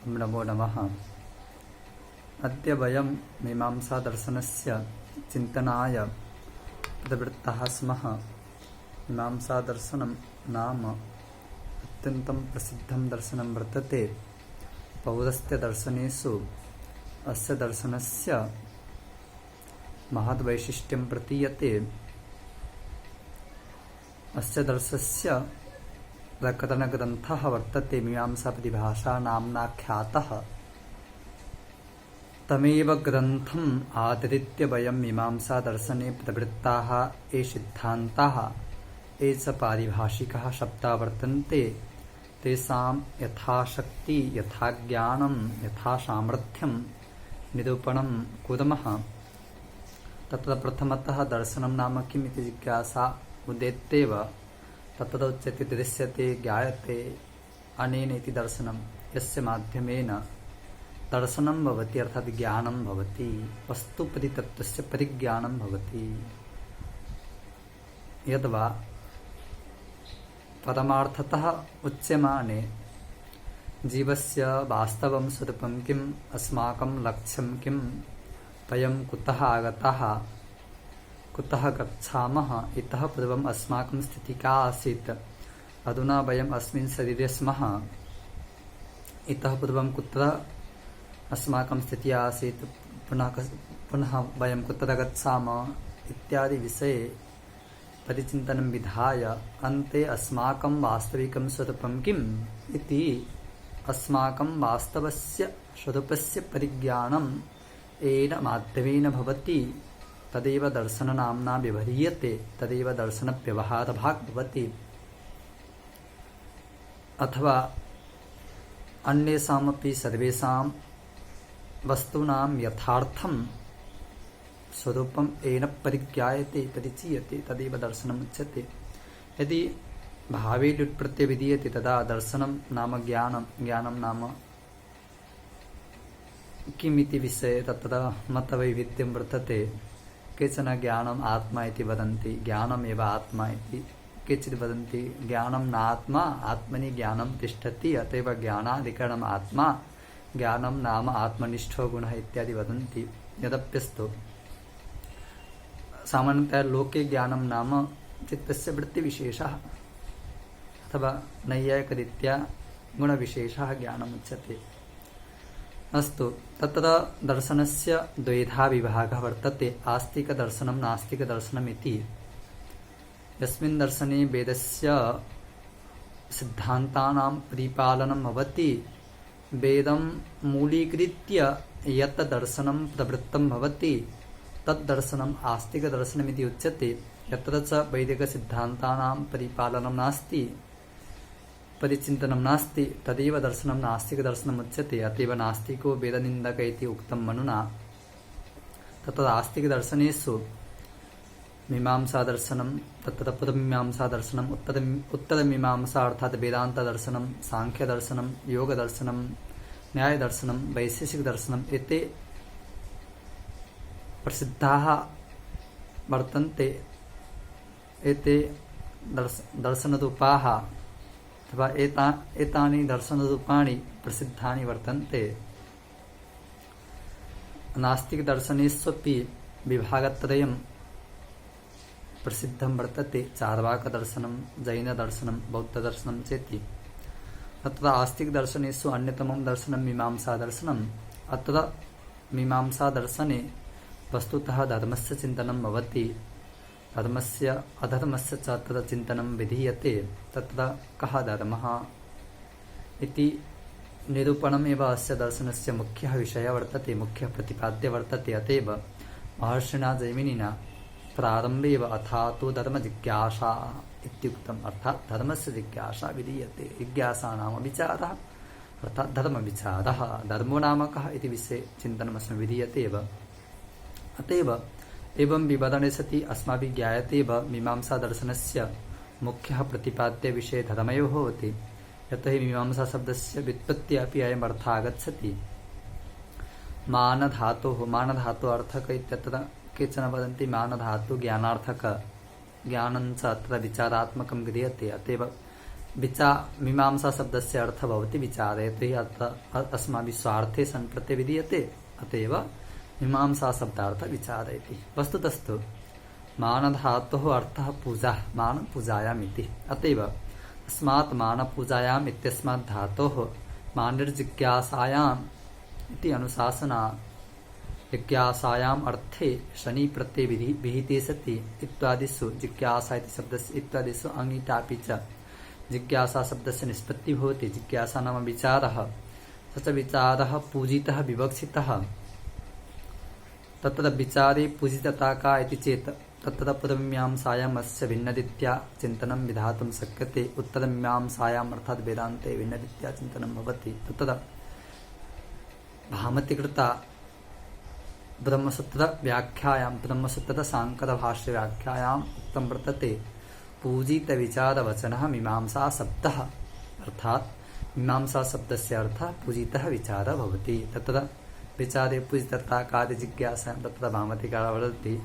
नमो नमः। अद्य वयं मीमांसादर्शनस्य चिन्तनाय प्रवृत्ताः स्मः। मीमांसादर्शनं नाम अत्यन्तं प्रसिद्धं दर्शनं वर्तते। पौरस्त्यदर्शनेषु अस्य दर्शनस्य महद्वैशिष्ट्यं प्रतीयते। अस्य दर्शनस्य प्रकरणग्रन्थः वर्तते मीमांसापरिभाषा नाम्ना ख्यातः। तमेव ग्रन्थम् आधृत्य वयं मीमांसादर्शने प्रवृत्ताः ये सिद्धान्ताः ये च पारिभाषिकाः शब्दाः वर्तन्ते तेषां यथाशक्ति यथाज्ञानं यथासामर्थ्यं निरूपणं कुर्मः। तत्र प्रथमतः दर्शनं नाम किम् इति जिज्ञासा उदेत्येव तत्र उच्यते दृश्यते ज्ञायते अनेन इति दर्शनं यस्य माध्यमेन दर्शनं भवति अर्थात् ज्ञानं भवति, वस्तुपरितत्त्वस्य परिज्ञानं भवति। यद्वा परमार्थतः उच्यमाने जीवस्य वास्तवं स्वरूपं किम्, अस्माकं लक्ष्यं किम्, वयं कुतः आगताः, कुतः गच्छामः, इतः पूर्वम् अस्माकं स्थितिः का आसीत्, अधुना वयम् अस्मिन् शरीरे स्मः, इतः पूर्वं कुत्र अस्माकं स्थितिः आसीत्, पुनः वयं कुत्र गच्छामः इत्यादि विषये परिचिन्तनं विधाय अन्ते अस्माकं वास्तविकं स्वरूपं किम् इति अस्माकं वास्तवस्य स्वरूपस्य परिज्ञानं येन माध्यमेन भवति तदेव दर्शननाम्ना व्यवह्रियते, तदेव दर्शनव्यवहारभाग् भवति। अथवा अन्येषामपि सर्वेषां वस्तूनां यथार्थं स्वरूपं येन परिज्ञायते परिचीयते तदेव दर्शनम् उच्यते। यदि भावे लुट्प्रत्यय विधीयते तदा दर्शनं नाम ज्ञानं नाम किमिति विषये तत्र मतवैविध्यं वर्तते। केचन ज्ञानम् आत्मा इति वदन्ति, ज्ञानमेव आत्मा इति, केचित् वदन्ति ज्ञानं नात्मा आत्मनि ज्ञानं तिष्ठति अतएव ज्ञानाधिकरणम् आत्मा, ज्ञानं नाम आत्मनिष्ठो गुणः इत्यादि वदन्ति। यदप्यस्तु सामान्यतया लोके ज्ञानं नाम चित्तस्य वृत्तिविशेषः अथवा नैयायिकरीत्या गुणविशेषः ज्ञानमुच्यते। अस्तु, तत्र दर्शनस्य द्वैधा विभागः वर्तते, आस्तिकदर्शनं नास्तिकदर्शनम् इति। यस्मिन् दर्शने वेदस्य सिद्धान्तानां परिपालनं भवति, वेदं मूलीकृत्य यत् दर्शनं प्रवृत्तं भवति तद्दर्शनम् आस्तिकदर्शनमिति उच्यते। यत्र च वैदिकसिद्धान्तानां परिपालनं नास्ति, परिचिन्तनं नास्ति, तदेव दर्शनं नास्तिकदर्शनम् उच्यते। अतएव नास्तिको वेदनिन्दक इति उक्तं मनुना। तत्र आस्तिकदर्शनेषु मीमांसादर्शनं, तत्र पूर्वमीमांसादर्शनम्, उत्तरमीमांसा अर्थात् वेदान्तदर्शनं, साङ्ख्यदर्शनं, योगदर्शनं, न्यायदर्शनं, वैशेषिकदर्शनम् एते प्रसिद्धाः वर्तन्ते। एते दर्शनरूपाः अथवा एतानि दर्शनरूपाणि प्रसिद्धानि वर्तन्ते। नास्तिकदर्शनेष्वपि विभागत्रयं प्रसिद्धं वर्तते, चार्वाकदर्शनं, जैनदर्शनं, बौद्धदर्शनं चेति। अत्र आस्तिकदर्शनेषु अन्यतमं दर्शनं मीमांसादर्शनम्। अत्र मीमांसादर्शने वस्तुतः धर्मस्य चिन्तनं भवति, धर्मस्य अधर्मस्य च तत्र चिन्तनं विधीयते। तत्र कः धर्मः इति निरूपणमेव अस्य दर्शनस्य मुख्यः विषयः वर्तते, मुख्यः प्रतिपाद्यः वर्तते। अतएव महर्षिणा जैमिनिना प्रारम्भे एव अथातो धर्मजिज्ञासा इत्युक्तम्, अर्थात् धर्मस्य जिज्ञासा विधीयते। जिज्ञासा नाम विचारः अर्थात् धर्मविचारः, धर्मो नाम कः इति विषये चिन्तनमस्माभिः विधीयते एव। अतएव एवं विवरणे सति अस्माभिः ज्ञायते एव मीमांसादर्शनस्य मुख्यः प्रतिपाद्यविषये धर्मयोः भवति। यतो हि मीमांसाशब्दस्य व्युत्पत्तिः अपि अयम् अर्थः आगच्छति। मानधातोः, मानधातोः अर्थक इत्यत्र केचन वदन्ति मानधातुः ज्ञानार्थक, ज्ञानं च अत्र विचारात्मकं गृह्यते। अतएव मीमांसा शब्दस्य अर्थः भवति विचारे, यतो हि अस्माभिः स्वार्थे सन् प्रत्यभिधीयते, अत एव मीमांसा शब्दार्थः विचार इति। वस्तुतस्तु मानधातोः अर्थः पूजा, मानपूजायाम् इति। अत एव अस्मात् मानपूजायाम् इत्यस्मात् धातोः मानिर्जिज्ञासायाम् इति अनुशासना जिज्ञासायाम् अर्थे शनि प्रत्यय विहिते सति इत्यादिषु जिज्ञासा इति शब्दस्य इत्यादिषु अङ्गिटापि च जिज्ञासा शब्दस्य निष्पत्ति भवति। जिज्ञासा नाम विचारः, स च विचारः पूजितः विवक्षितः। तत्र विचारे पूजितता का इति चेत् तत्र पूर्वमीमांसायाम् अस्य भिन्नरीत्या चिन्तनं विधातुं शक्यते। उत्तरमीमांसायाम् अर्थात् वेदान्ते भिन्नरीत्या चिन्तनं भवति। तत्र भामतिकृता ब्रह्मसूत्र व्याख्यायां ब्रह्मसूत्र सांकर भाष्य व्याख्यायाम् उक्तं वर्तते पूजित विचार वचनः मीमांसा शब्दः, अर्थात् मीमांसा शब्दस्य अर्थः पूजितः विचारः भवति। तत्र विचारे पूजितता कार्य जिज्ञासायां तत्र भामतिकारः वदति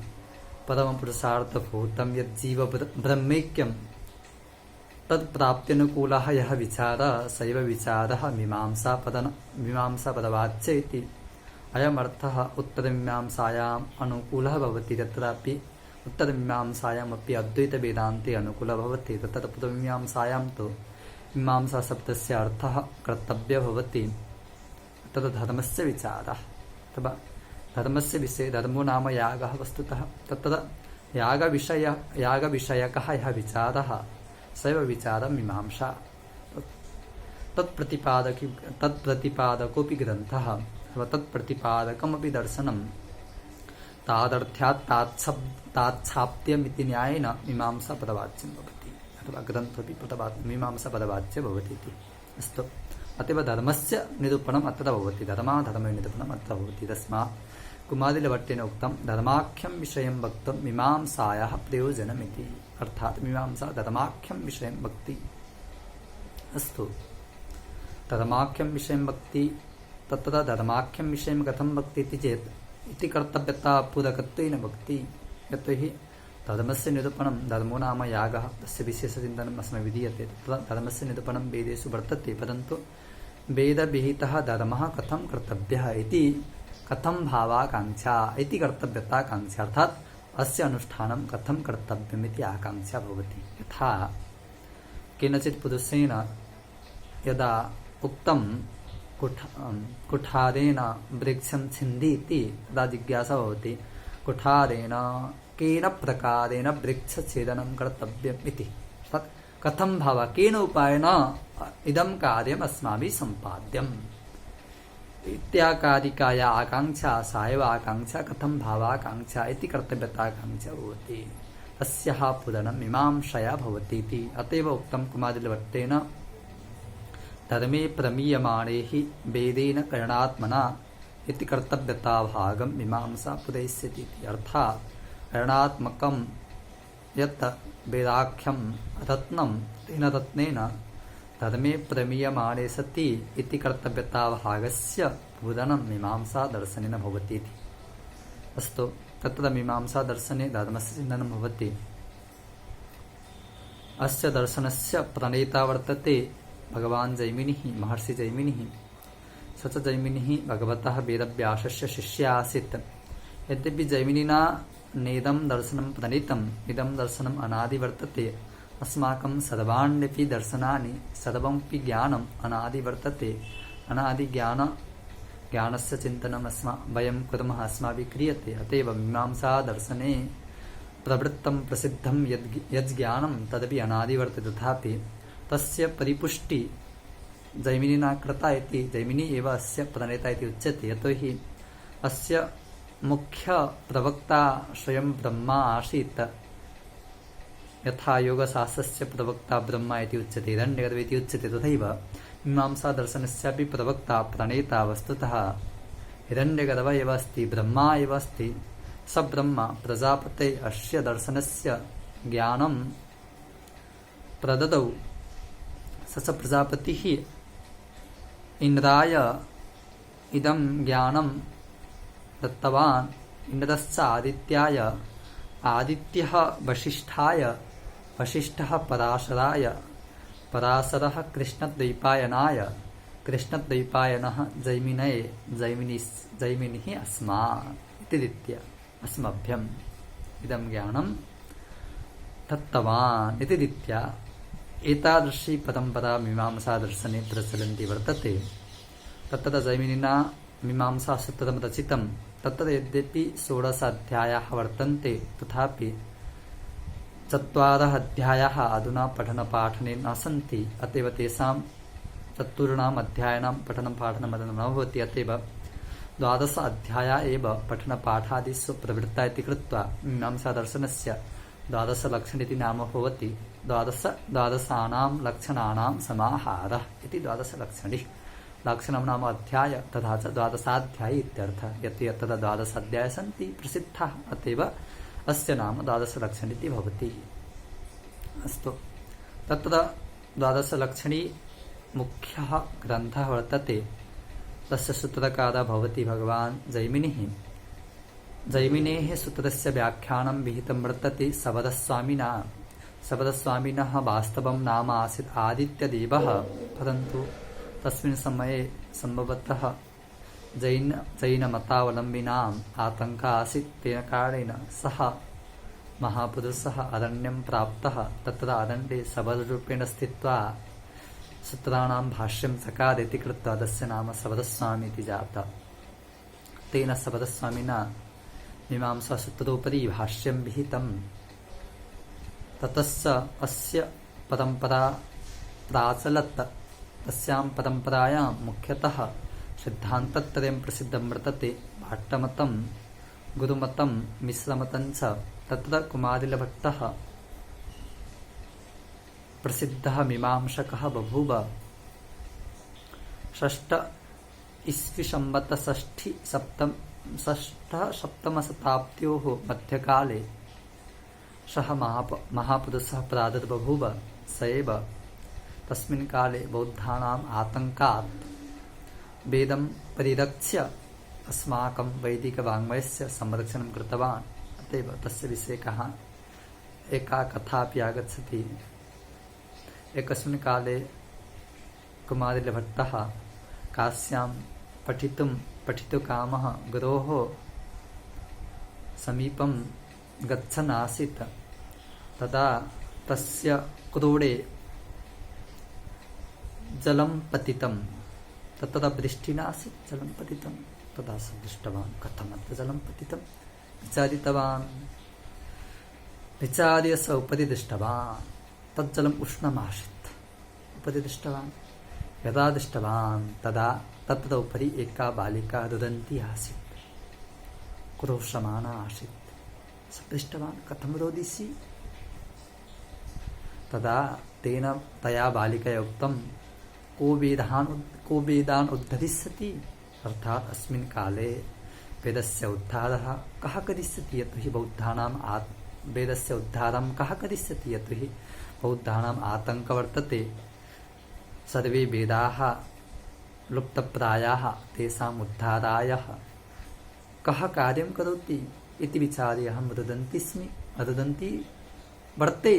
परमपुरुषार्थभूतं यज्जीव ब्रह्मैक्यं तत्प्राप्त्यनुकूलः यः विचारः सैव विचारः मीमांसापदवाच्य इति। अयमर्थः उत्तरमीमांसायाम् अनुकूलः भवति। तत्रापि उत्तरमीमांसायामपि अद्वैतवेदान्ते अनुकूलः भवति। तत्र पूर्वमीमांसायां तु मीमांसा शब्दस्य अर्थः कर्तव्यः भवति। तत्र धर्मस्य विचारः अथवा धर्मस्य विषये, धर्मो नाम यागः वस्तुतः। तत्र यागविषयकः यः विचारः सैव विचारः मीमांसा। तत्प्रतिपादकोऽपि ग्रन्थः अथवा तत्प्रतिपादकमपि दर्शनं तादर्थ्यात् ताच्छाप्त्यमिति न्यायेन मीमांसापदवाच्यं भवति, अथवा ग्रन्थोऽपि मीमांसापदवाच्यं भवति इति। अस्तु, अत एव धर्मस्य निरूपणम् अत्र भवति, धर्माधर्मनिरूपणम् अत्र भवति। तस्मात् कुमारिलभट्टेन उक्तं धर्माख्यं विषयं वक्तुं मीमांसायाः प्रयोजनमिति, अर्थात् मीमांसा धर्माख्यं विषयं वक्ति। अस्तु, धर्माख्यं विषयं वक्ति। तत्र धर्माख्यं विषयं कथं वक्ति इति चेत् इति कर्तव्यतापूरकत्वेन वक्ति। यतो हि धर्मस्य निरूपणं, धर्मो नाम यागः, तस्य विशेषचिन्तनम् अस्माभिः विधीयते। तत्र धर्मस्य निरूपणं वेदेषु वर्तते, परन्तु वेदविहितः धर्मः कथं कर्तव्यः इति, कथं भावाकाङ्क्षा इति कर्तव्यताकाङ्क्षा, अर्थात् अस्य अनुष्ठानं कथं कर्तव्यमिति आकाङ्क्षा भवति। यथा केनचित् पुरुषेण यदा उक्तं कुठारेण वृक्षं छिन्धि इति, तदा जिज्ञासा भवति कुठारेण केन प्रकारेण वृक्षछेदनं कर्तव्यम् इति, तत् कथं भाव केन उपायेन इदं कार्यम् अस्माभिः सम्पाद्यम् इत्याकारिकाया आकाङ्क्षा, सा एव आकाङ्क्षा कथं भावाकाङ्क्षा इति कर्तव्यताकाङ्क्षा भवति। तस्याः पूरणं मीमांसया भवति इति। अत एव उक्तं कुमारिलभट्टेन धर्मे प्रमीयमाणे हि वेदेन करणात्मना इति कर्तव्यताभागं मीमांसा पूरयिष्यति इति। अर्थात् करणात्मकं यत् वेदाख्यं रत्नं तेन रत्नेन धर्मे प्रमीयमाणे सति इति कर्तव्यताभागस्य पूरणं मीमांसा दर्शनेन भवति इति। अस्तु, तत्र मीमांसा दर्शने धर्मस्य चिन्तनं भवति। अस्य दर्शनस्य प्रणेता वर्तते भगवान् जैमिनिः, महर्षि जैमिनिः। स च जैमिनिः भगवतः वेदव्यासस्य शिष्यः आसीत्। यद्यपि जैमिनिना नेदं दर्शनं प्रणीतम्, इदं दर्शनम् अनादि वर्तते। अस्माकं सर्वाण्यपि दर्शनानि, सर्वमपि ज्ञानम् अनादि वर्तते। ज्ञानस्य चिन्तनं वयं कुर्मः, अस्माभिः क्रियते। अत एव मीमांसा दर्शने प्रवृत्तं प्रसिद्धं यद् ज्ञानं तदपि अनादि वर्तते। तथापि तस्य परिपुष्टि जैमिनिना कृता इति, जैमिनी एव अस्य प्रणेता इति उच्यते। यतो हि अस्य मुख्य प्रवक्ता स्वयं ब्रह्मा आसीत्। यथा योगशास्त्रस्य प्रवक्ता ब्रह्मा इति उच्यते, हिरण्यगर्भ इति उच्यते, तथैव मीमांसा दर्शनस्यापि प्रवक्ता प्रणेता वस्तुतः हिरण्यगर्भ एव अस्ति, ब्रह्मा एव अस्ति। स ब्रह्मा प्रजापते अस्य दर्शनस्य ज्ञानं प्रददौ। स प्रजापतिः इन्द्राय इदं ज्ञानं दत्तवान्। इन्द्रश्च आदित्याय, आदित्यः वसिष्ठाय, वसिष्ठः पराशराय, पराशरः कृष्णद्वैपायनाय कृष्णद्वैपायनः जैमिनिः अस्मान् इति रीत्या अस्मभ्यम् इदं ज्ञानं दत्तवान् इति रीत्या एतादृशी परम्परा मीमांसादर्शने प्रचलन्ती वर्तते। तत्र जैमिनिना मीमांसासूत्रं रचितं। तत्र यद्यपि 16 अध्यायाः वर्तन्ते तथापि 4 अध्यायाः अधुना पठनपाठने न सन्ति। अतएव तेषां 4 अध्यायानां पठनपाठनं न भवति। अतएव 12 अध्याया एव पठनपाठादिषु प्रवृत्ता इति कृत्वा मीमांसादर्शनस्य 12 लक्षण इति नाम भवति। 12 लक्षणानां समाहारः इति 12 लक्षणिः। लक्षणं नाम अध्याय तथा च 12 इत्यर्थः। यत् तदा 12 अध्यायाः सन्ति प्रसिद्धाः, अतएव अस्य नाम 12 लक्षण इति भवति। अस्तु, तत्र 12 लक्षणी मुख्यः ग्रन्थः वर्तते। तस्य सूत्रकारः भवति भगवान् जैमिनिः। जैमिनेः सूत्रस्य व्याख्यानं विहितं वर्तते शबरस्वामिना। शबरस्वामिनः वास्तवं नाम आसीत् आदित्यदेवः, परन्तु तस्मिन् समये सम्भवतः जैनमतावलम्बिनाम् आतङ्कः आसीत्। तेन कारणेन सः महापुरुषः अरण्यं प्राप्तः। तत्र अरण्ये शबररूपेण स्थित्वा सूत्राणां भाष्यं चकार इति कृत्वा तस्य नाम शबरस्वामी इति जातः। तेन शबरस्वामिना मीमांसासूत्रोपरि भाष्यं विहितं। ततश्च अस्य परम्परा प्राचलत्। तस्यां परम्परायां मुख्यतः सिद्धान्तत्रयं प्रसिद्धं वर्तते। भाट्टमतं, गुरुमतं, मिश्रमतं च। तत्र कुमारिलभट्टः प्रसिद्धः मीमांसकः बभूव। 6 ईस्वीसंवत् 6th-7th मध्यकाले सः महापुरुषः प्रादुर्बभूव। स एव तस्मिन् काले बौद्धानाम् आतङ्कात् वेदं परिरक्ष्य अस्माकं वैदिकवाङ्मयस्य संरक्षणं कृतवान्। अतएव तस्य विषये एका कथा अपि आगच्छति। एकस्मिन् काले कुमारिलभट्टः काश्यां पठितुकामः गुरोः समीपं गच्छन् आसीत्। तदा तस्य क्रोडे जलं पतितं। तत्र वृष्टिः नासीत्, जलं पतितं। तदा सः दृष्टवान्, कथमत्र जलं पतितं। विचारितवान्, विचार्य स उपरि दृष्टवान्। तज्जलम् उष्णमासीत्। उपरि दृष्टवान्। यदा दृष्टवान् तदा तत्र उपरि एका बालिका रुदन्ती आसीत्, क्रोशमाना आसीत्। स पृष्टवान्, कथं रोदिषि? तदा तेन तया बालिकया उक्तं, को वेदान् उद्धरिष्यति? अर्थात् अस्मिन् काले वेदस्य उद्धारः कः करिष्यति? यतोहि बौद्धानां वेदस्य उद्धारं कः करिष्यति? यतोहि बौद्धानाम् आतङ्कः वर्तते। सर्वे वेदाः लुप्तप्रायाः, तेषाम् उद्धाराय कः कार्यं करोति इति विचार्य अहं रुदन्ती वर्ते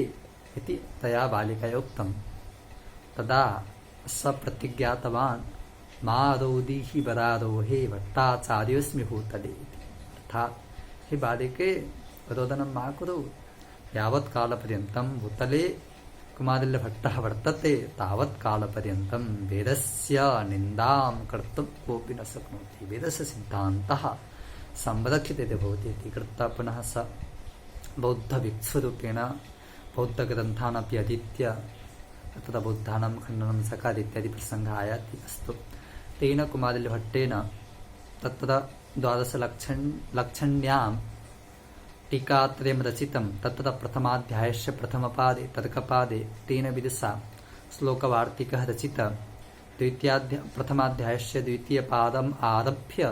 इति तया बालिकया उक्तं। तदा स प्रतिज्ञातवान्, मा रोदिहि वरारोहे भट्टाचार्योऽस्मि भूतले इति। अर्थात्, हे बालिके, रोदनं मा कुरु। यावत् कालपर्यन्तं भूतले कुमारिलभट्टः वर्तते तावत् कालपर्यन्तं वेदस्य निन्दां कर्तुं कोऽपि न शक्नोति। वेदस्य सिद्धान्तः संरक्षितः भवति इति कृत्वा पुनः स बौद्धभिक्षुरूपेण बौद्धग्रन्थान् अपि अधीत्य तत्र बौद्धानां खण्डनं चकार इत्यादि प्रसङ्गः आयाति। अस्तु, तेन कुमारिलभट्टेन तत्र 12 लक्षण्यां टीकात्रयं रचितं। तत्र प्रथमाध्यायस्य प्रथमपादे तर्कपादे तेन विदुषा श्लोकवार्तिकः रचितः। प्रथमाध्यायस्य द्वितीयपादम् आरभ्य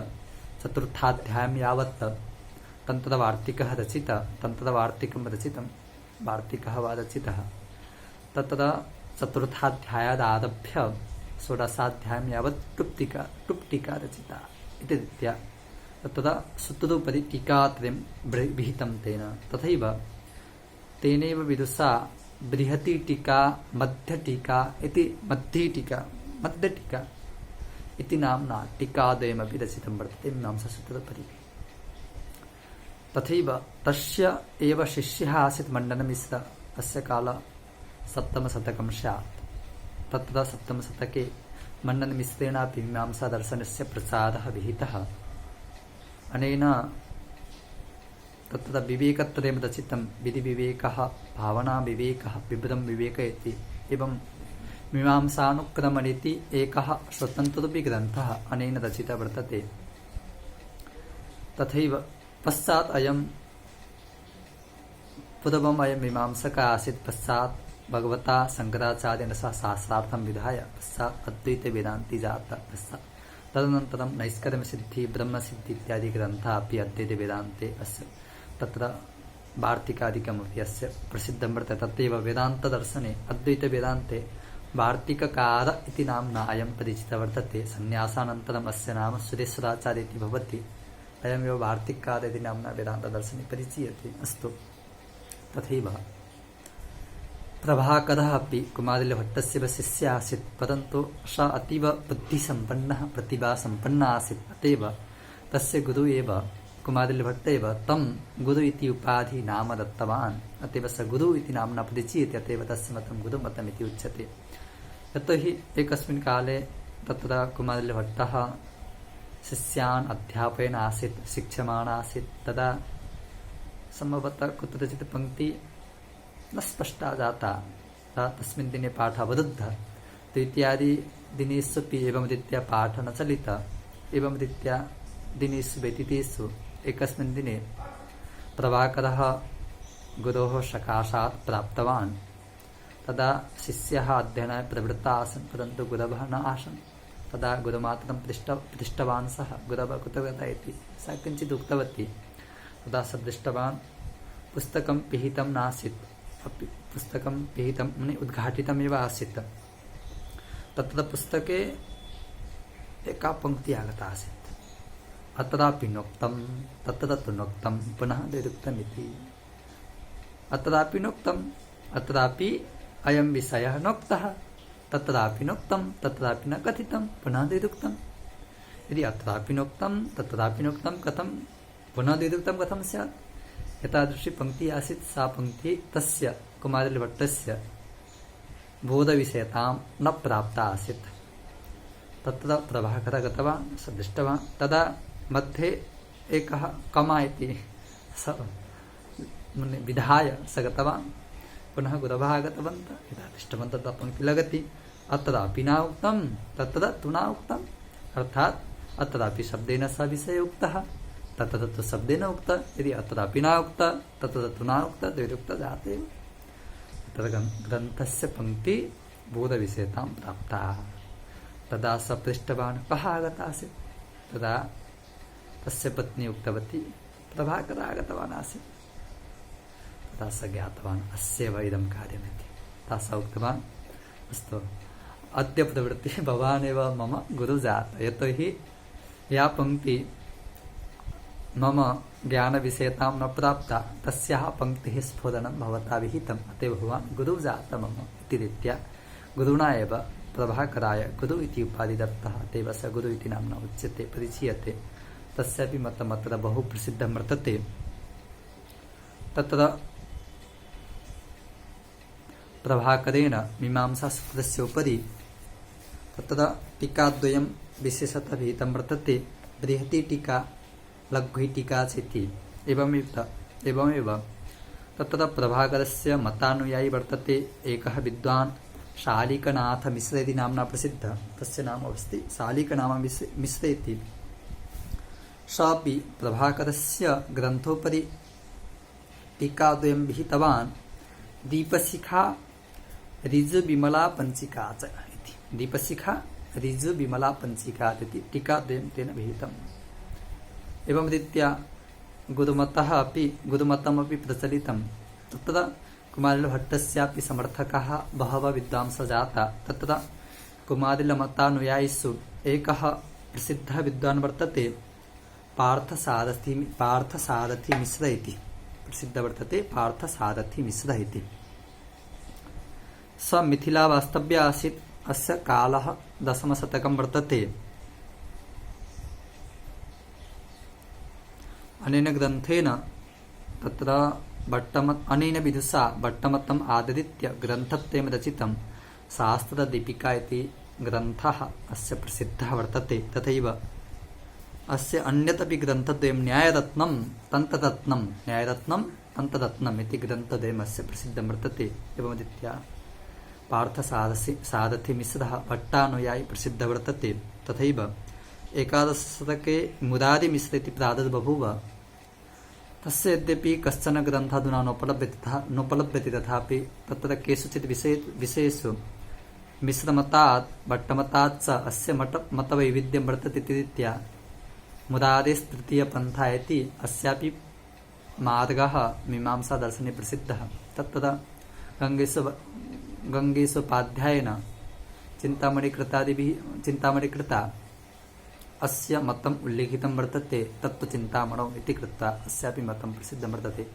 4th यावत् तन्त्रवार्तिकः रचितः। तन्त्रवार्तिकं रचितं, वार्तिकः वा रचितः। तत्र 4th आरभ्य 16th यावत् टुप्टिका रचिता इति रीत्या तत्र सूत्रोपरि टीकात्रयं विहितं तेन। तथैव तेनैव विदुषा बृहती टीका मध्य टीका इति मध्य टीका इति नाम्ना टीकाद्वयमपि रचितं वर्तते मीमांसासूत्रोपरि। तथैव तस्य एव शिष्यः आसीत् मण्डनमिश्र। अस्य काल सप्तमशतकं स्यात्। तत्र सप्तमशतके मण्डनमिश्रेणापि मीमांसादर्शनस्य प्रचारः विहितः। अनेन तत्र विवेकत्रयं रचितं। विधिविवेकः, भावनाविवेकः, विवरं विवेक इति। एवं मीमांसानुक्रमणिति एकः स्वतन्त्रोऽपि ग्रन्थः अनेन रचितः वर्तते। तथैव पश्चात् पूर्वम् अयं मीमांसकः आसीत्। पश्चात् भगवता शङ्कराचार्येण सह शास्त्रार्थं विधाय पश्चात् अद्वैतवेदान्ती जातः। पश्चात् तदनन्तरं नैष्कर्म्यसिद्धि, ब्रह्मसिद्धि इत्यादि ग्रन्थाः अपि अद्वैतवेदान्ते अस्य तत्र वार्तिकादिकमपि अस्य प्रसिद्धं वर्तते। तत्रैव वेदान्तदर्शने अद्वैतवेदान्ते वार्तिककार इति नाम्ना अयं परिचितः वर्तते। सन्न्यासानन्तरम् अस्य नाम सुरेश्वराचार्य इति भवति। अयमेव वार्तिककार इति नाम्ना वेदान्तदर्शने परिचीयते। अस्तु, तथैव प्रभाकरः अपि कुमारिलभट्टस्य शिष्यः आसीत्। परन्तु सः अतीव बुद्धिसम्पन्नः, प्रतिभासम्पन्नः आसीत्। अत एव तस्य गुरु एव कुमारिलभट्ट एव तं गुरु इति उपाधि नाम दत्तवान्। अत एव स गुरु इति नाम्ना परिचीयते। अत एव तस्य मतं गुरुमतम् इति उच्यते। यतोहि एकस्मिन् काले तत्र कुमारिलभट्टः शिष्यान् अध्यापयन् आसीत्, शिक्षमाणः आसीत्। तदा सम्भवतः कुत्रचित् पङ्क्ति न स्पष्टा जाता। तस्मिन् दिने पाठः अवरुद्धः। इत्यादि दिनेष्वपि एवं रीत्या पाठः न चलितः। एवं रीत्या दिनेषु व्यतीतेषु एकस्मिन् दिने प्रभाकरः गुरोः सकाशात् प्राप्तवान्। तदा शिष्यः अध्ययनाय प्रवृत्ताः आसन्, परन्तु गुरवः न आसन्। तदा गुरुमातरं पृष्टवान् सः, गुरवः कुतः गतः इति। सा किञ्चित् उक्तवती। तदा सः दृष्टवान्, पुस्तकं पिहितं नासीत्। पुस्तकं पिहितं मने उद्घाटितमेव आसीत्। तत्र पुस्तके एका पङ्क्तिः आगता आसीत्। अत्रापि नोक्तं तत्र तु नोक्तं पुनः निरुक्तमिति। अत्रापि नोक्तं, अत्रापि अयं विषयः नोक्तः, तत्रापि नोक्तं, तत्रापि न कथितं, पुनः निरुक्तं। यदि अत्रापि नोक्तं तत्रापि नोक्तं कथं पुनः निरुक्तं कथं स्यात्? एतादृशी पङ्क्तिः आसीत्। सा पङ्क्तिः तस्य कुमारिलभट्टस्य बोधविषयतां न प्राप्ता आसीत्। तत्र प्रभाकरः गतवान्, स दृष्टवान्। तदा मध्ये एकः कमा इति स विधाय स गतवान्। पुनः गुरवः आगतवन्तः। यदा दृष्टवन्तः तदा पङ्क्तिः लगति। अत्रापि न उक्तं तत्र तु न उक्तम्। अर्थात् अत्रापि शब्देन सह विषयः उक्तः, तत्र तु शब्देन उक्तः। यदि अत्रापि न उक्तः तत्र तु न उक्तः, द्वैरुक्तः जातेव। तत्र ग्रन्थस्य पङ्क्तिः बोधविषयतां प्राप्ता। तदा स पृष्टवान्, कः आगतः आसीत्? तदा तस्य पत्नी उक्तवती, प्रभाकरः आगतवान् आसीत्। तदा स ज्ञातवान् अस्यैव इदं कार्यमिति। तदा स उक्तवान्, अस्तु, अद्य प्रवृत्तिः भवान् एव मम गुरु जातः। यतोहि या पङ्क्तिः मम ज्ञानविषयतां न प्राप्ता, तस्याः पङ्क्तेः स्फुरणं भवता विहितम्। अत एव भवान् गुरु जातः मम इति रीत्या गुरुणा एव प्रभाकराय गुरु इति उपाधि दत्तः। अत एव स गुरु इति नाम्ना उच्यते, परिचीयते। तस्यापि मतम् अत्र बहु प्रसिद्धं वर्तते। तत्र प्रभाकरेण मीमांसासूत्रस्य उपरि तत्र टीकाद्वयं विशेषतः विहितं वर्तते। बृहती टीका, लघ्वी टीका चेति। एवमेव तत्र प्रभाकरस्य मतानुयायी वर्तते एकः विद्वान् शालिकनाथमिश्र इति नाम्ना प्रसिद्धः। तस्य नाम अस्ति शालिकनाथमिश्र इति। सापि प्रभाकरस्य ग्रन्थोपरि टीकाद्वयं विहितवान्। दीपशिखा ऋजुविमला पञ्चिका च इति। दीपशिखा ऋजुविमला पञ्चिका इति टीकाद्वयं तेन विहितम्। एवं रीत्या गुरुमतमपि प्रचलितं। तत्र कुमारिलभट्टस्यापि समर्थकाः बहवः विद्वांसः जाताः। तत्र कुमारिलमतानुयायिषु एकः प्रसिद्धः विद्वान् वर्तते, पार्थसारथी मिश्र इति। प्रसिद्धः वर्तते पार्थसारथी मिश्र इति। स मिथिला वास्तव्य आसीत्। अस्य कालः दशमशतकं वर्तते। अनेन ग्रन्थेन तत्र अनेन विदुषा भट्टमतम् आदरित्य ग्रन्थत्रयं रचितं। शास्त्रदीपिका इति ग्रन्थः अस्य प्रसिद्धः वर्तते। तथैव अस्य अन्यतपि ग्रन्थद्वयं न्यायरत्नं तन्त्ररत्नम् इति ग्रन्थद्वयम् अस्य प्रसिद्धं वर्तते। एवमरीत्या पार्थसारथिमिश्रः भट्टानुयायी प्रसिद्धः वर्तते। तथैव एकादशशतके मुरारिमिश्र इति प्रादुर्बभूव। तस्य यद्यपि कश्चन ग्रन्थः अधुना नोपलभ्यते तथापि तत्र केषुचित् विषयेषु मिश्रमतात् भट्टमतात् च अस्य मतवैविध्यं वर्तते इति रीत्या मुरारेस्तृतीयपन्था इति अस्यापि मार्गः मीमांसादर्शने प्रसिद्धः। तत्र गङ्गेशोपाध्यायेन चिन्तामणिकृता अस्य मतम् उल्लिखितं वर्तते। तत्त्वचिन्तामणौ इति कृत्वा अस्यापि मतं प्रसिद्धं वर्तते।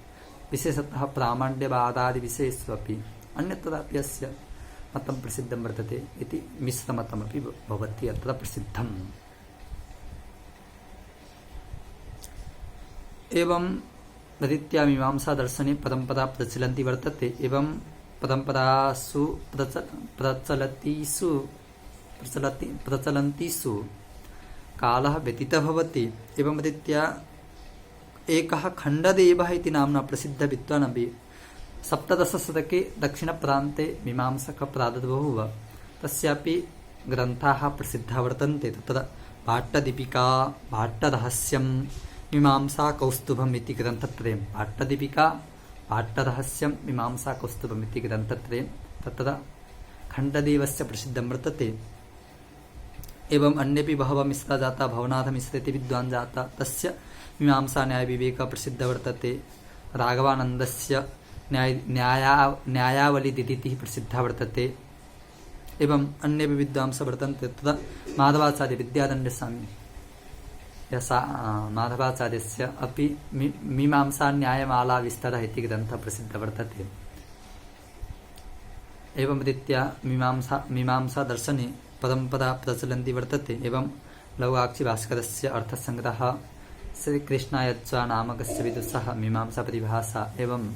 विशेषतः प्रामाण्यवादादिविषयेषु अपि अन्यत्रापि अस्य मतं प्रसिद्धं वर्तते इति मिश्रमतमपि भवति अत्र प्रसिद्धम्। एवं रीत्या मीमांसादर्शने परम्परा प्रचलन्ती वर्तते। एवं परम्परासु प्रचलन्तीषु कालः व्यतीतः भवति। एवं रीत्या एकः खण्डदेवः इति नाम्ना प्रसिद्धः विद्वान् अपि सप्तदशशतके दक्षिणप्रान्ते मीमांसकः प्रादुर्बभूव। तस्यापि ग्रन्थाः प्रसिद्धाः वर्तन्ते। तत्र भाट्टदीपिका, भाट्टरहस्यं, मीमांसाकौस्तुभम् इति ग्रन्थत्रयं। भाट्टदीपिका, भाट्टरहस्यं, मीमांसाकौस्तुभम् इति ग्रन्थत्रयं तत्र खण्डदेवस्य प्रसिद्धं वर्तते। एवं अन्येपि बहवः मिश्रा जाता, भवनाथमिश्र इति विद्वान् जाता। तस्य मीमांसान्यायविवेकः प्रसिद्धः वर्तते। राघवानन्दस्य न्यायावलिदितिः प्रसिद्धः वर्तते। एवं अन्येपि विद्वांसः वर्तन्ते। तत्र माधवाचार्य विद्यारण्यस्वामी माधवाचार्यस्य अपि मीमांसान्यायमाला विस्तरः इति ग्रन्थः प्रसिद्धः वर्तते। एवं रीत्या मीमांसादर्शने परम्परा प्रचलन्ती वर्तते। एवं लघुआक्षिभास्करस्य अर्थसङ्ग्रहः, श्रीकृष्णायच्चा नामकस्य विदुषः मीमांसापरिभाषा, एवं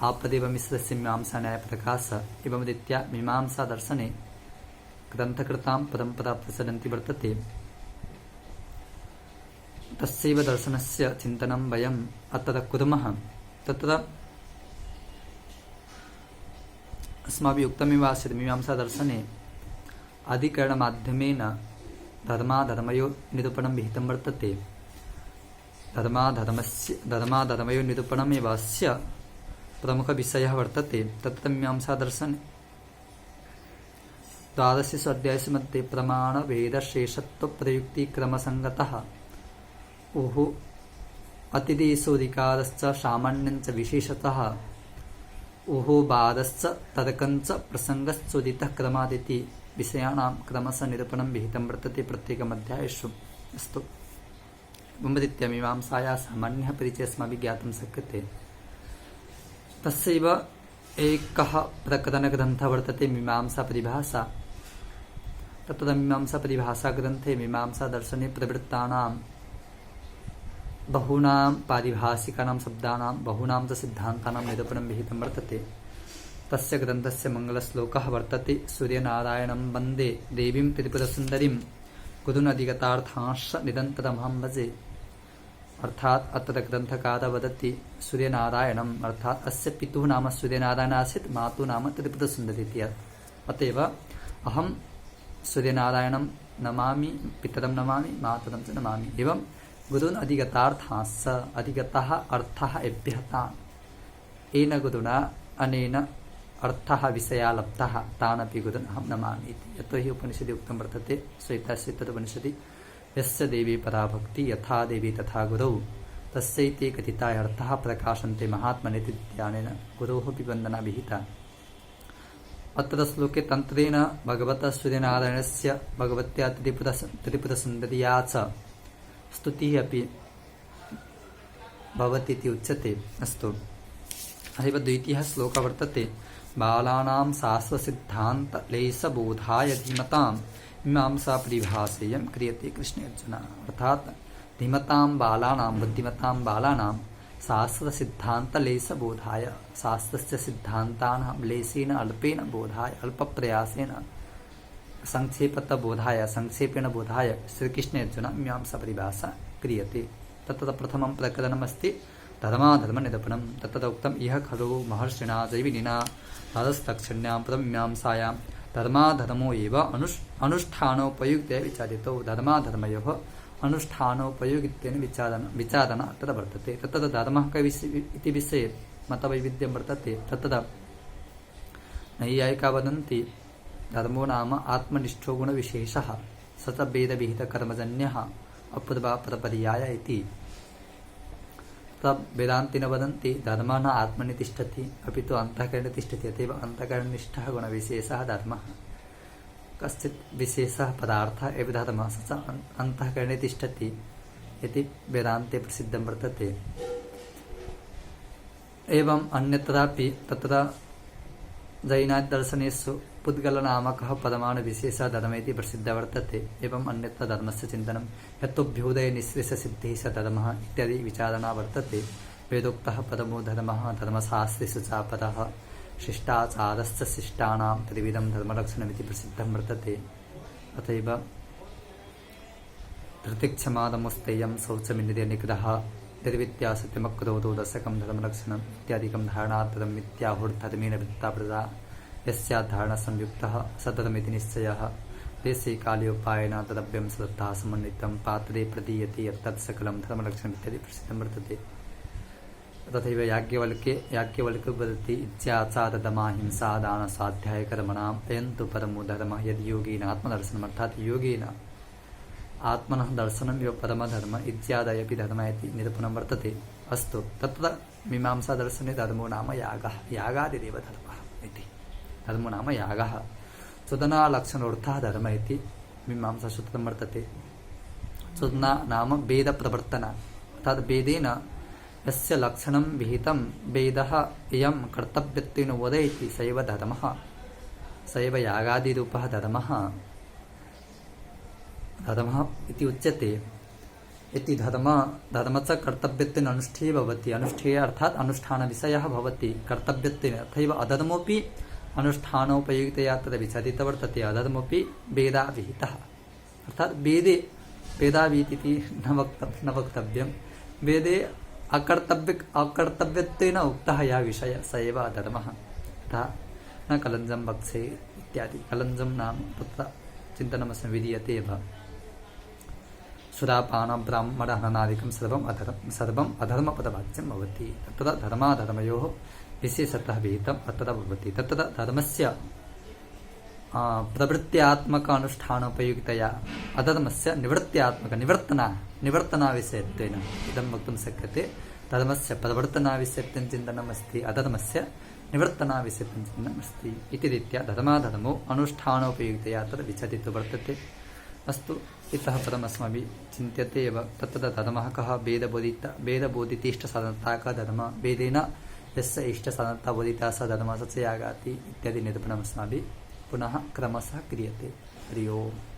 आपदेवमिश्रस्य मीमांसान्यायप्रकाशः। एवं रीत्या मीमांसादर्शने ग्रन्थकृतां परम्परा प्रचलन्ती वर्तते। तस्यैव दर्शनस्य चिन्तनं वयम् अत्र कुर्मः। तत्र अस्माभिः उक्तमेव आसीत् मीमांसादर्शने अधिकरणमाध्यमेन धर्माधर्मयोः निरूपणं विहितं वर्तते। धर्माधर्मयोः निरूपणमेव अस्य प्रमुखविषयः वर्तते। तत्र मीमांसादर्शने द्वादशेषु अध्यायेषु मध्ये प्रमाणभेदशेषत्वप्रयुक्तिक्रमसङ्गतः अतिदेशोऽधिकारश्च सामान्यञ्च विशेषतः वादश्च तर्कञ्च प्रसङ्गश्चोदितः क्रमादिति विषयाणां क्रमशः निरूपणं विहितं वर्तते प्रत्येकमध्यायेषु। अस्तु, एवं मीमांसायाः सामान्यः परिचयः अस्माभिः ज्ञातुं शक्यते। तस्यैव एकः प्रकरणग्रन्थः वर्तते मीमांसापरिभाषा। तत्र मीमांसापरिभाषाग्रन्थे मीमांसादर्शने प्रवृत्तानां बहूनां पारिभाषिकानां शब्दानां बहूनां च सिद्धान्तानां निरूपणं विहितं वर्तते। तस्य ग्रन्थस्य मङ्गलश्लोकः वर्तते, सूर्यनारायणं वन्दे देवीं त्रिपुरसुन्दरीं गुरुनधिगतार्थांश्च निरन्तरमहं भजे। अर्थात् अत्र ग्रन्थकारः वदति सूर्यनारायणम् अर्थात् अस्य पितुः नाम सूर्यनारायणः आसीत्, मातुः नाम त्रिपुरसुन्दरी इति। अतएव अहं सूर्यनारायणं नमामि, पितरं नमामि, मातरं च नमामि। एवं गुरून् अधिगतार्थांश्च, अधिगतः अर्थः एभ्यः तान्, येन गुरुणा अनेन अर्थः विषया लब्धः तानपि गुरून् अहं नमामि इति। यतो हि उपनिषदि उक्तं वर्तते, श्वेताश्वेतोपनिषदि, यस्य देवी परा भक्ति यथा देवी तथा गुरौ तस्यैते कथिताः अर्थाः प्रकाशन्ते महात्मनेति ध्यानेन गुरोः अपि वन्दना विहिता। अत्र श्लोके तन्त्रेण भगवतः सूर्यनारायणस्य भगवत्या त्रिपुरसुन्दर्या च स्तुतिः अपि भवति इति उच्यते। अस्तु, अथैव द्वितीयः श्लोकः वर्तते, बालानां शास्त्रसिद्धान्तलेशबोधाय धीमतां मीमांसा परिभाषेयं क्रियते कृष्ण अर्जुन। अर्थात धीमतां बालानां बुद्धिमतां बालानां शास्त्रसिद्धान्तलेशबोधाय शास्त्रस्य सिद्धान्तानां लेशेन अल्पेन बोधाय अल्पप्रयासेन संक्षेपतः बोधाय संक्षेपेण बोधाय श्रीकृष्ण अर्जुन मीमांसा परिभाषा क्रियते। तत्र प्रथमं प्रकरणमस्ति धर्माधर्मनिरूपणं। तत्र उक्तम् इह खलु महर्षिणा जैमिनिना राजस्तक्षण्यां परमीमांसायां धर्माधर्मो एव अनुष्ठानोपयुक्ते विचारितो। धर्माधर्मयोः अनुष्ठानोपयोगित्वेन विचारणा तत्र वर्तते। तत्र धर्मः कः इति विषये मतवैविध्यं वर्तते। तत्र नैयायिका वदन्ति धर्मो नाम आत्मनिष्ठो गुणविशेषः स च वेदविहितकर्मजन्यः अपूर्वापरपर्याय इति। तब वेदान्तिनः वदन्ति धर्मः न आत्मनि तिष्ठति अपि तु अन्तःकरणे तिष्ठति। अतएव अन्तःकरणनिष्ठः गुणविशेषः धर्मः। कश्चित् विशेषः पदार्थः एव धर्मः स च अन्तःकरणे तिष्ठति इति वेदान्ते प्रसिद्धं वर्तते। एवम् अन्यत्रापि तत्र जैनादिदर्शनेषु पुद्गलनामकः परमाणुविशेषः धर्मः इति प्रसिद्धः वर्तते। एवम् अन्यत्र धर्मस्य चिन्तनं यतोऽभ्युदयनिःश्रेषसिद्धेः स धर्मः इत्यादि विचारणा वर्तते। वेदोक्तः परमो धर्मः धर्मशास्त्रेषु चापरः शिष्टाचारश्च शिष्टानां त्रिविधं धर्मलक्षणमिति प्रसिद्धं वर्तते। अतएव धृतिक्षमादमुस्तेयं शौचमिन्द्रियनिग्रहः निर्विद्या सत्यमक्रोधो दशकं धर्मलक्षणम् इत्यादिकं धारणार्थं मिथ्याहुर्धर्मेण वृत्ता प्रजा यस्याधारणसंयुक्तः सधर्मिति निश्चयः देशे कालोपायेन तदव्यं श्रद्धा समन्वितं पात्रे प्रदीयते यत्तत् सकलं धर्मलक्षणम् इत्यादि प्रसिद्धं वर्तते। तथैव याज्ञवल्क्यो वदति इच्छाचारदमाहिंसा दानस्वाध्यायकर्मणाम् अयं तु परमो धर्मः यद् योगेन आत्मदर्शनम्। अर्थात् योगेन आत्मनः दर्शनम् एव परमधर्म इत्यादयपि धर्मः इति निरूपणं वर्तते। अस्तु तत्र मीमांसादर्शने धर्मो नाम यागः यागादिरेव धर्मः इति। धर्मो नाम यागः चोदनालक्षणोऽर्थः धर्मः इति मीमांसासूत्रं वर्तते। चोदना नाम वेदप्रवर्तना। अर्थात् वेदेन यस्य लक्षणं विहितं वेदः इयं कर्तव्यत्वेन वदति स एव धर्मः स एव यागादिरूपः धर्मः इति उच्यते। इति धर्म च कर्तव्यत्वेन अनुष्ठेय भवति। अनुष्ठेय अर्थात् अनुष्ठानविषयः भवति कर्तव्यत्वेन। तथैव अधर्मोऽपि अनुष्ठानोपयुक्तया तद् विचारितः वर्तते। अधर्मोऽपि वेदाविहितः। अर्थात् वेदे वेदाविहितिः न वक्तव्यं। वेदे अकर्तव्यत्वेन उक्तः यः विषयः स एव अधर्मः। तथा न कलञ्जं वक्षे इत्यादि। कलञ्जं नाम तत्र चिन्तनमस्मिन् विधीयते एव। सुरापानब्राह्मणहननादिकं सर्वम् अधर्मपदवाच्यं भवति। तत्र धर्माधर्मयोः विशेषतः विहितम् अत्र भवति। तत्र धर्मस्य प्रवृत्त्यात्मक अनुष्ठानोपयुक्तया अधर्मस्य निवर्तनाविषयत्वेन इदं वक्तुं शक्यते। धर्मस्य प्रवर्तनाविषयत्वेन चिन्तनमस्ति अधर्मस्य निवर्तनाविषयत्वेन चिन्तनमस्ति इति रीत्या धर्माधर्मौ अनुष्ठानोपयुक्तया तद् विचारितो वर्तते। अस्तु इतः परम् अस्माभिः चिन्त्यते एव तत्र धर्मः कः वेदबोधितेष्टसाधनता कः धर्मः वेदेन यस्य इष्टसाधनता बोधिता स धर्मः स च यागाति इत्यादि निरूपणम् अस्माभिः पुनः क्रमशः क्रियते। हरि ओम्।